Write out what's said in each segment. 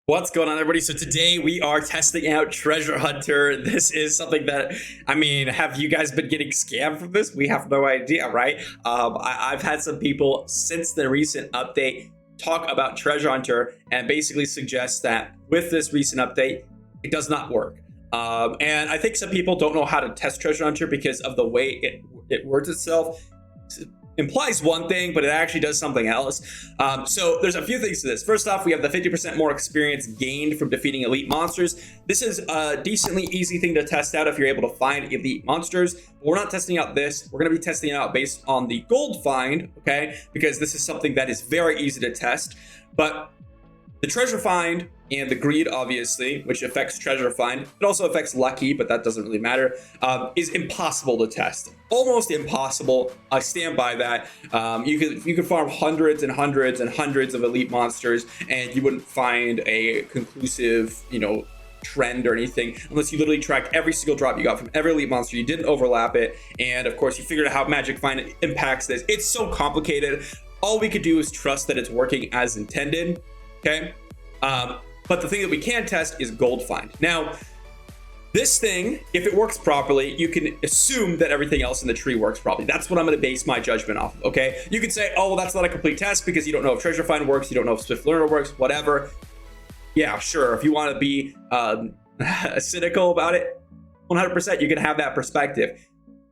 What's going on, everybody? So today we are testing out Treasure Hunter. This is something that, have you guys been getting scammed from this? We have no idea, right? I've had some people since the recent update talk about Treasure Hunter and basically suggest that with this recent update, it does not work. And I think some people don't know how to test Treasure Hunter because of the way it words itself. Implies one thing, but it actually does something else. So there's a few things to this. First off, we have the 50% more experience gained from defeating elite monsters. This is a decently easy thing to test out if you're able to find elite monsters. But we're not testing out this. We're going to be testing it out based on the gold find, okay? Because this is something that is very easy to test. But the treasure find and the greed, obviously, which affects treasure find, it also affects lucky, but that doesn't really matter, is impossible to test. Almost impossible. I stand by that. You could farm hundreds and hundreds and hundreds of elite monsters, and you wouldn't find a conclusive, trend or anything unless you literally track every single drop you got from every elite monster. You didn't overlap it, and of course, you figured out how magic find impacts this. It's so complicated. All we could do is trust that it's working as intended. Okay. But the thing that we can test is gold find. Now, this thing, if it works properly, you can assume that everything else in the tree works properly. That's what I'm going to base my judgment off of, okay? You could say, oh, well, that's not a complete test because you don't know if treasure find works, you don't know if swift learner works, whatever. Yeah, sure. If you want to be cynical about it, 100%, you can have that perspective.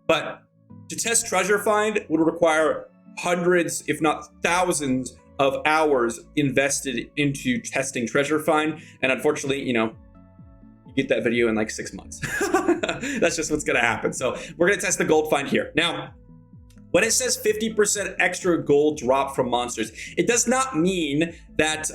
But to test treasure find would require hundreds, if not thousands, of hours invested into testing treasure find, and unfortunately, you get that video in like 6 months. That's just what's gonna happen. So we're gonna test the gold find here. Now, when it says 50% extra gold drop from monsters, it does not mean that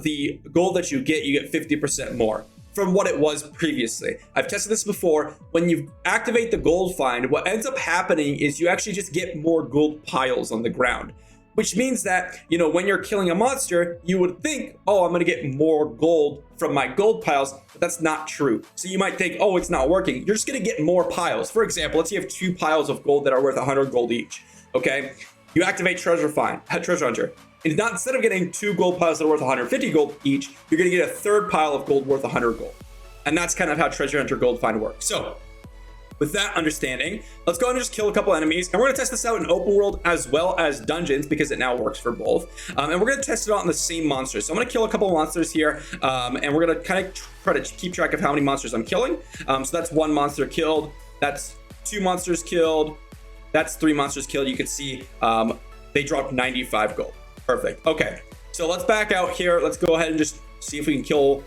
the gold that you get 50% more from what it was previously. I've tested this before. When you activate the gold find, what ends up happening is you actually just get more gold piles on the ground. Which means that, when you're killing a monster, you would think, oh, I'm going to get more gold from my gold piles, but that's not true. So you might think, oh, it's not working. You're just going to get more piles. For example, let's say you have 2 piles of gold that are worth 100 gold each, okay? You activate Treasure Hunter. And instead of getting 2 gold piles that are worth 150 gold each, you're going to get a 3rd pile of gold worth 100 gold. And that's kind of how Treasure Hunter gold find works. So, with that understanding, let's go and just kill a couple enemies. And we're gonna test this out in open world as well as dungeons because it now works for both. And we're gonna test it out on the same monsters. So I'm gonna kill a couple of monsters here. And we're gonna kind of try to keep track of how many monsters I'm killing. So that's 1 monster killed. That's 2 monsters killed. That's 3 monsters killed. You can see they dropped 95 gold. Perfect. Okay, so let's back out here. Let's go ahead and just see if we can kill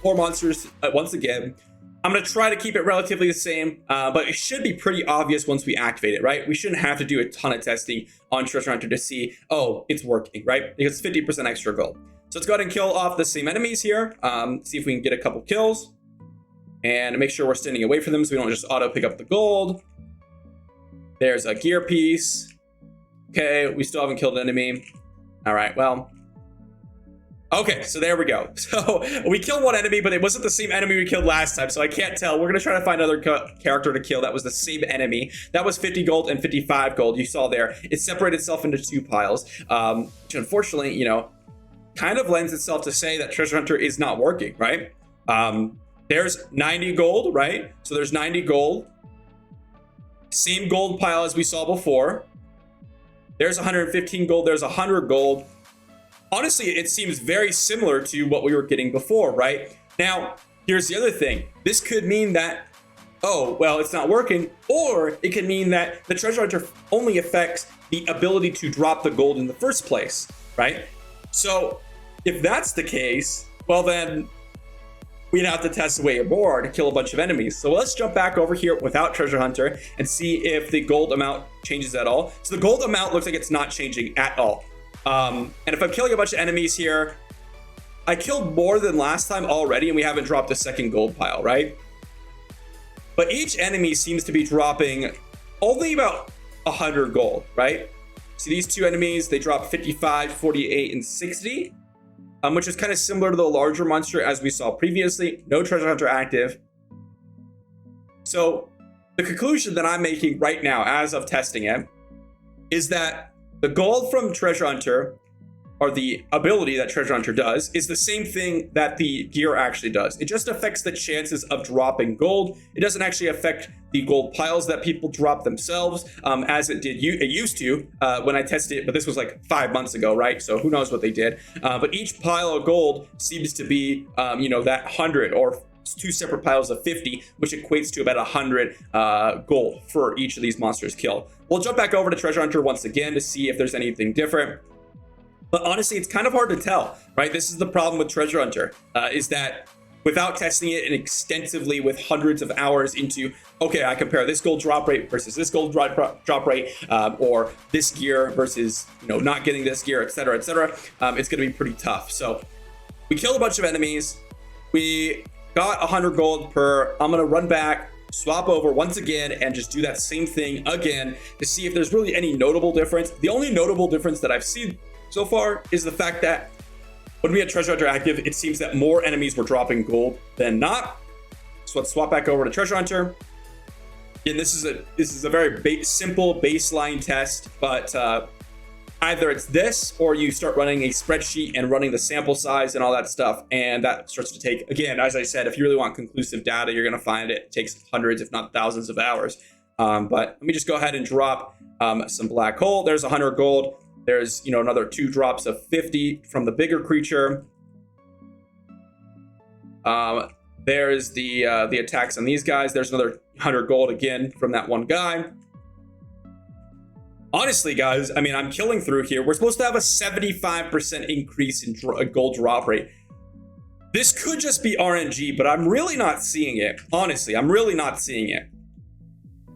4 monsters once again. I'm going to try to keep it relatively the same, but it should be pretty obvious once we activate it, right? We shouldn't have to do a ton of testing on Treasure Hunter to see, oh, it's working, right? Because it's 50% extra gold. So let's go ahead and kill off the same enemies here. See if we can get a couple kills and make sure we're standing away from them so we don't just auto pick up the gold. There's a gear piece. Okay, we still haven't killed an enemy. All right, well. Okay, so there we go. So we killed 1 enemy, but it wasn't the same enemy we killed last time, so I can't tell. We're going to try to find another character to kill that was the same enemy. That was 50 gold and 55 gold. You saw there. It separated itself into 2 piles, which unfortunately, kind of lends itself to say that Treasure Hunter is not working, right? There's 90 gold, right? So there's 90 gold. Same gold pile as we saw before. There's 115 gold. There's 100 gold. Honestly, it seems very similar to what we were getting before, right? Now, here's the other thing. This could mean that, oh, well, it's not working, or it could mean that the Treasure Hunter only affects the ability to drop the gold in the first place, right? So if that's the case, well, then we'd have to test way more to kill a bunch of enemies. So let's jump back over here without Treasure Hunter and see if the gold amount changes at all. So the gold amount looks like it's not changing at all. And if I'm killing a bunch of enemies here, I killed more than last time already, and we haven't dropped a second gold pile, right? But each enemy seems to be dropping only about 100 gold, right? See these 2 enemies, they drop 55, 48, and 60, which is kind of similar to the larger monster as we saw previously. No Treasure Hunter active. So the conclusion that I'm making right now as of testing it is that the gold from Treasure Hunter or the ability that Treasure Hunter does, is the same thing that the gear actually does. It just affects the chances of dropping gold. It doesn't actually affect the gold piles that people drop themselves, as it used to when I tested it, but this was like 5 months ago, right? So who knows what they did. But each pile of gold seems to be, that 100 or 2 separate piles of 50, which equates to about 100 gold for each of these monsters killed. We'll jump back over to Treasure Hunter once again to see if there's anything different. But honestly, it's kind of hard to tell, right? This is the problem with Treasure Hunter, is that without testing it and extensively with hundreds of hours into, okay, I compare this gold drop rate versus this gold drop rate, or this gear versus, not getting this gear, etc., etc. It's going to be pretty tough. So we killed a bunch of enemies. We got 100 gold per. I'm going to run back, swap over once again, and just do that same thing again to see if there's really any notable difference. The only notable difference that I've seen so far is the fact that when we had Treasure Hunter active, it seems that more enemies were dropping gold than not. So let's swap back over to Treasure Hunter. And this is a very simple baseline test, but either it's this or you start running a spreadsheet and running the sample size and all that stuff, and that starts to take, again, as I said, if you really want conclusive data, you're going to find it takes hundreds, if not thousands of hours. But let me just go ahead and drop some black hole. There's 100 gold. There's, another 2 drops of 50 from the bigger creature. There's the attacks on these guys. There's another 100 gold again from that one guy. Honestly, guys, I mean, I'm killing through here. We're supposed to have a 75% increase in gold drop rate. This could just be RNG, but I'm really not seeing it. Honestly, I'm really not seeing it.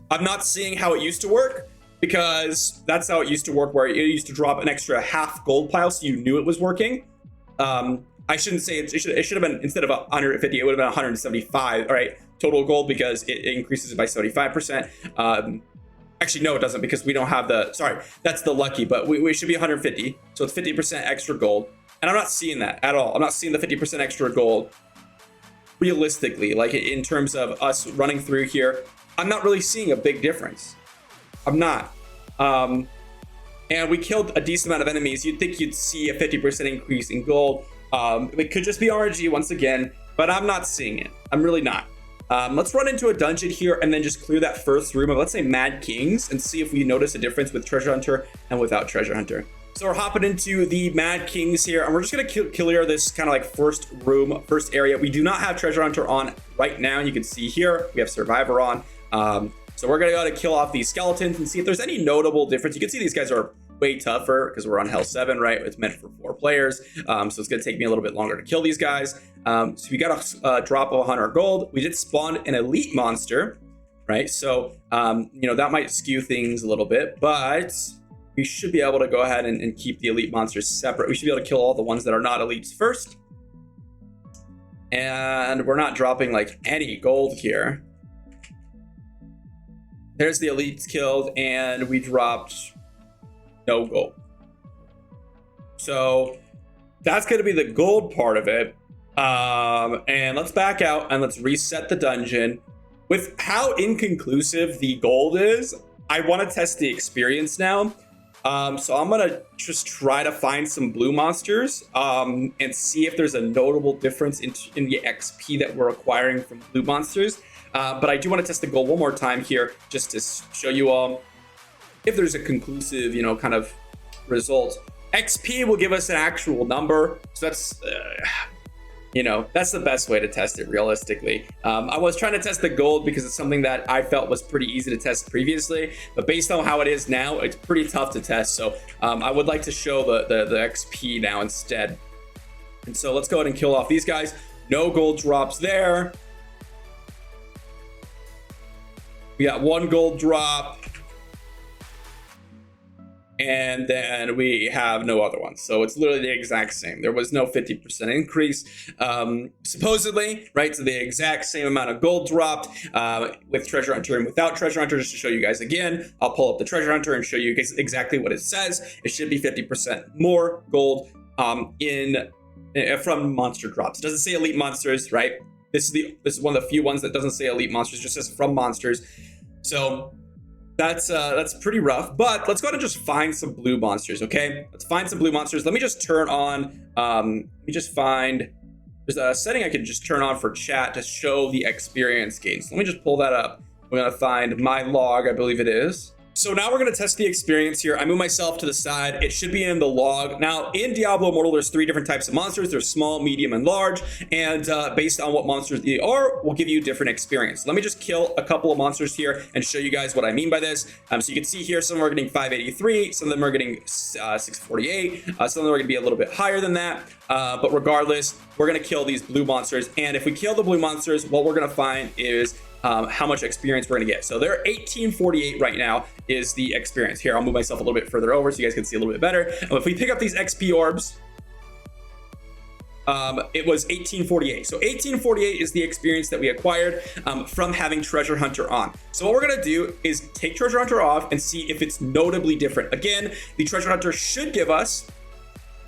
I'm not seeing how it used to work, because that's how it used to work, where it used to drop an extra half gold pile so you knew it was working. I shouldn't say it should have been, instead of 150, it would have been 175, all right, total gold, because it increases by 75%. Actually, no, it doesn't, because we don't have sorry, that's the lucky, but we should be 150, so it's 50% extra gold. And I'm not seeing that at all. I'm not seeing the 50% extra gold realistically, like in terms of us running through here. I'm not really seeing a big difference. I'm not. And we killed a decent amount of enemies. You'd think you'd see a 50% increase in gold. It could just be RNG once again, but I'm not seeing it. I'm really not. Let's run into a dungeon here and then just clear that first room of, let's say, Mad Kings, and see if we notice a difference with Treasure Hunter and without Treasure Hunter. So we're hopping into the Mad Kings here, and we're just going to clear this kind of like first room, first area. We do not have Treasure Hunter on right now. You can see here we have Survivor on. So we're going to go to kill off these skeletons and see if there's any notable difference. You can see these guys are way tougher because we're on Hell 7, right? It's meant for 4 players. So it's going to take me a little bit longer to kill these guys. So we got a drop of 100 gold. We did spawn an elite monster, right? So, that might skew things a little bit, but we should be able to go ahead and keep the elite monsters separate. We should be able to kill all the ones that are not elites first. And we're not dropping like any gold here. There's the elites killed, and we dropped no gold. So that's going to be the gold part of it. And let's back out and let's reset the dungeon. With how inconclusive the gold is, I want to test the experience now. So I'm going to just try to find some blue monsters and see if there's a notable difference in the XP that we're acquiring from blue monsters. But I do want to test the gold one more time here just to show you all if there's a conclusive, kind of result. XP will give us an actual number. So that's, that's the best way to test it realistically. I was trying to test the gold because it's something that I felt was pretty easy to test previously, but based on how it is now, it's pretty tough to test. So I would like to show the XP now instead. And so let's go ahead and kill off these guys. No gold drops there. We got 1 gold drop. And then we have no other ones. So it's literally the exact same. There was no 50% increase, supposedly, right? So the exact same amount of gold dropped with Treasure Hunter and without Treasure Hunter. Just to show you guys again, I'll pull up the Treasure Hunter and show you guys exactly what it says. It should be 50% more gold from monster drops. It doesn't say elite monsters, right? This is one of the few ones that doesn't say elite monsters, just says from monsters. So That's pretty rough, but let's go ahead and just find some blue monsters. Okay, let's find some blue monsters. Let me just turn on let me just find, there's a setting I can just turn on for chat to show the experience gains. Let me just pull that up. We're gonna find my log, I believe it is. So now we're gonna test the experience here. I move myself to the side. It should be in the log. Now in Diablo Immortal, there's 3 different types of monsters. There's small, medium, and large. And based on what monsters they are, will give you different experience. Let me just kill a couple of monsters here and show you guys what I mean by this. So you can see here, some of them are getting 583, some of them are getting 648, some of them are gonna be a little bit higher than that. But regardless, we're gonna kill these blue monsters. And if we kill the blue monsters, what we're gonna find is how much experience we're gonna get. So they're 1848 right now is the experience. Here, I'll move myself a little bit further over so you guys can see a little bit better. And if we pick up these XP orbs, it was 1848. So 1848 is the experience that we acquired from having Treasure Hunter on. So what we're gonna do is take Treasure Hunter off and see if it's notably different. Again, the Treasure Hunter should give us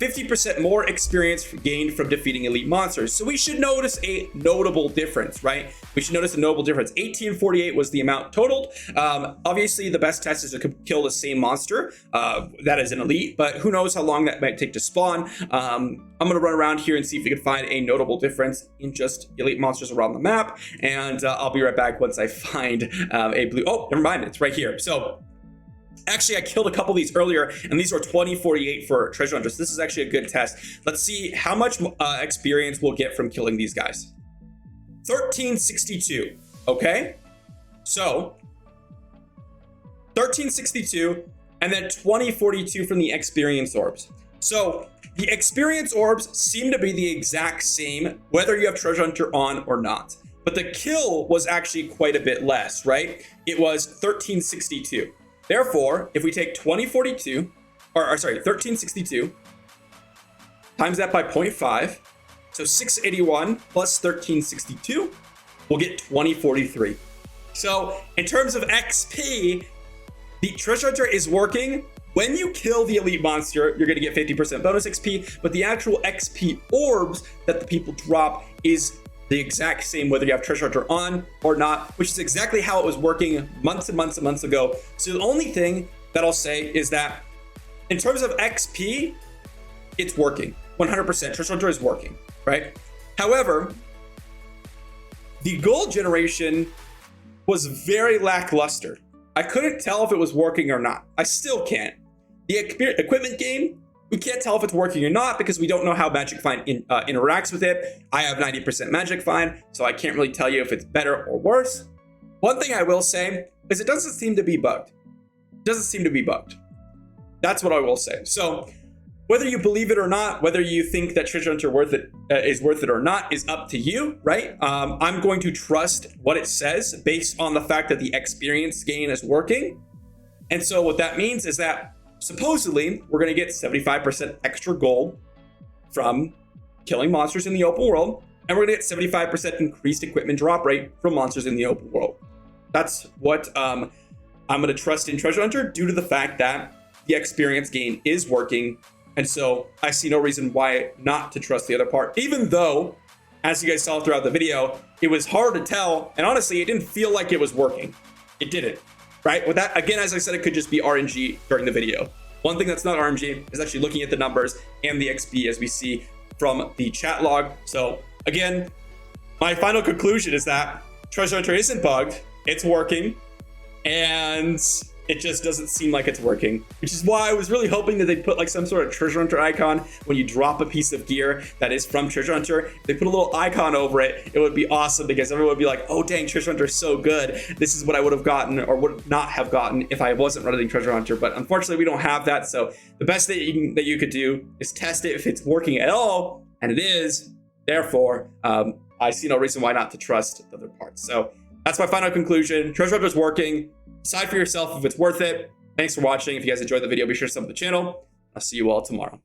50% more experience gained from defeating elite monsters. So we should notice a notable difference, right? We should notice a notable difference. 1848 was the amount totaled. Obviously, the best test is to kill the same monster that is an elite, but who knows how long that might take to spawn. I'm gonna run around here and see if we can find a notable difference in just elite monsters around the map. And I'll be right back once I find a blue, oh, never mind, it's right here. So actually, I killed a couple of these earlier, and these are 2048 for Treasure Hunters. This is actually a good test. Let's see how much experience we'll get from killing these guys. 1362, okay? So, 1362, and then 2042 from the experience orbs. So, the experience orbs seem to be the exact same, whether you have Treasure Hunter on or not. But the kill was actually quite a bit less, right? It was 1362. Therefore, if we take 1362, times that by 0.5, so 681 plus 1362, we'll get 2043. So in terms of XP, the Treasure Hunter is working. When you kill the elite monster, you're gonna get 50% bonus XP, but the actual XP orbs that the people drop is the exact same whether you have Treasure Hunter on or not, which is exactly how it was working months and months and months ago. So the only thing that I'll say is that in terms of XP, it's working. 100%, Treasure Hunter is working, right? However, the gold generation was very lackluster. I couldn't tell if it was working or not. I still can't. The equipment game, we can't tell if it's working or not because we don't know how Magic Find interacts with it. I have 90% Magic Find, so I can't really tell you if it's better or worse. One thing I will say is it doesn't seem to be bugged. It doesn't seem to be bugged. That's what I will say. So whether you believe it or not, whether you think that Treasure Hunter is worth it or not is up to you, right? I'm going to trust what it says based on the fact that the experience gain is working. And so what that means is that supposedly, we're going to get 75% extra gold from killing monsters in the open world, and we're going to get 75% increased equipment drop rate from monsters in the open world. That's what I'm going to trust in Treasure Hunter due to the fact that the experience gain is working, and so I see no reason why not to trust the other part, even though, as you guys saw throughout the video, it was hard to tell, and honestly, it didn't feel like it was working. It didn't. Right? With that, again, as I said, it could just be RNG during the video. One thing that's not RNG is actually looking at the numbers and the XP as we see from the chat log. So again, my final conclusion is that Treasure Hunter isn't bugged, it's working, and it just doesn't seem like it's working, which is why I was really hoping that they'd put like some sort of Treasure Hunter icon when you drop a piece of gear that is from Treasure Hunter. If they put a little icon over it, it would be awesome because everyone would be like, oh dang, Treasure Hunter is so good. This is what I would have gotten or would not have gotten if I wasn't running Treasure Hunter. But unfortunately, we don't have that. So the best that you could do is test it if it's working at all, and it is. Therefore, I see no reason why not to trust the other parts. So that's my final conclusion. Treasure Hunter is working. Decide for yourself if it's worth it. Thanks for watching. If you guys enjoyed the video, be sure to sub to the channel. I'll see you all tomorrow.